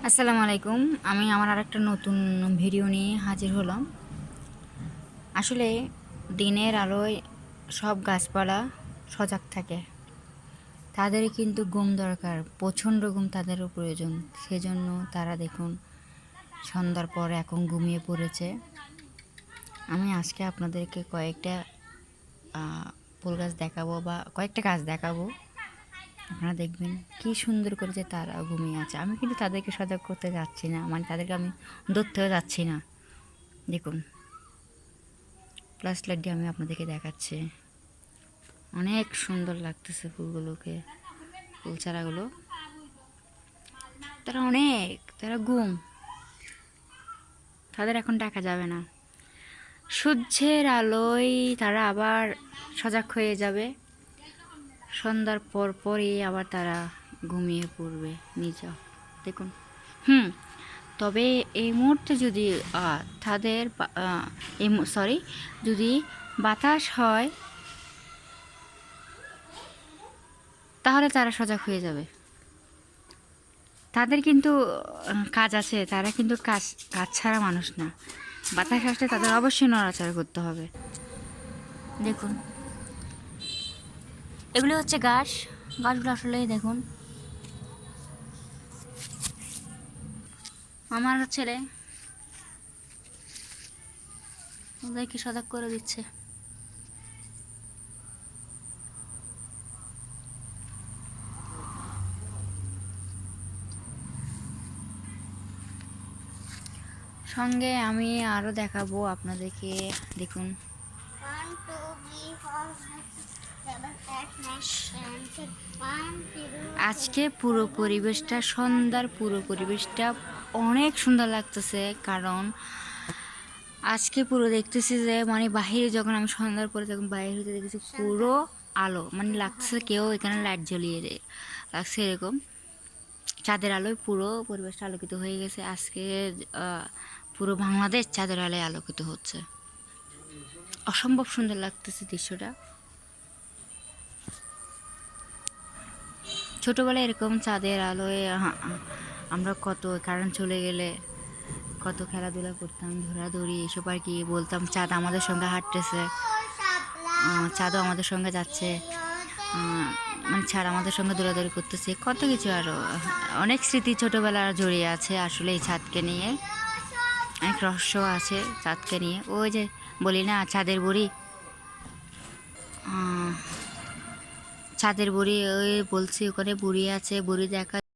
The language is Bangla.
আসসালামু আলাইকুম। আমি আমার আরেকটা নতুন ভিডিও নিয়ে হাজির হলাম। আসলে দিনের আলোয় সব গাছপালা সজাগ থাকে, তাদের কিন্তু ঘুম দরকার, প্রচণ্ড ঘুম তাদেরও প্রয়োজন। সেজন্য তারা দেখুন সন্ধ্যার পর এখন ঘুমিয়ে পড়েছে। আমি আজকে আপনাদেরকে কয়েকটা ফুল গাছ দেখাবো বা কয়েকটা গাছ দেখাবো। আপনারা দেখবেন কি সুন্দর করে যে তারা ঘুমিয়ে আছে। আমি কিন্তু তাদেরকে সজাগ করতে যাচ্ছি না, মানে তাদেরকে আমি ধরতেও যাচ্ছি না। দেখুন ফ্ল্যাশ লাইট দিয়ে আমি আপনাদেরকে দেখাচ্ছি। অনেক সুন্দর লাগতেছে ফুলগুলোকে, ফুল চারাগুলো। তারা ঘুম, তাদের এখন ডাকা যাবে না। সূর্যের আলোয় তারা আবার সজাগ হয়ে যাবে। সন্ধ্যার পর পরই আবার তারা ঘুমিয়ে পড়বে নিজে। দেখুন তবে এই মুহূর্তে যদি তাদের যদি বাতাস হয় তাহলে তারা সজাগ হয়ে যাবে। তাদের কিন্তু কাজ আছে, তারা কিন্তু কাজ কাজ ছাড়া মানুষ না। বাতাস আসলে তাদের অবশ্যই নড়াচড়া করতে হবে। দেখুন এগুলি হচ্ছে গাছগুলো আসলে দেখুন আমার ছেলে ওদেরকে সজাগ করে দিচ্ছে। সঙ্গে আমি আরও দেখাবো আপনাদেরকে। দেখুন আজকে পুরো পরিবেশটা, সন্ধ্যার পুরো পরিবেশটা অনেক সুন্দর লাগতেছে। কারণ আজকে পুরো দেখতেছি যে মানে বাহিরে যখন আমি সন্ধ্যার পরে যখন বাইরে হতে দেখতেছি পুরো আলো, মানে লাগতেছে কেউ এখানে লাইট জ্বলিয়ে লাগছে এরকম। চাঁদের আলোয় পুরো পরিবেশটা আলোকিত হয়ে গেছে। আজকে পুরো বাংলাদেশ চাঁদের আলোয় আলোকিত হচ্ছে। অসম্ভব সুন্দর লাগতেছে দৃশ্যটা। ছোটোবেলায় এরকম চাঁদের আলোয় আমরা কত কারেন্ট চলে গেলে কত খেলাধুলা করতাম, ধরাধরি এসব আর কি বলতাম। চাঁদ আমাদের সঙ্গে হাঁটতেছে, চাঁদও আমাদের সঙ্গে যাচ্ছে, মানে ছাড় আমাদের সঙ্গে দৌড়াদৌড়ি করতেছে, কত কিছু আরও অনেক স্মৃতি ছোটোবেলার জড়িয়ে আছে আসলে এই চাঁদকে নিয়ে। অনেক রহস্য আছে চাঁদকে নিয়ে। ওই যে বলি না চাঁদের বুড়ি, চাঁদের বুড়ি ওই বলছি ওখানে বুড়ি আছে, বুড়ি দেখা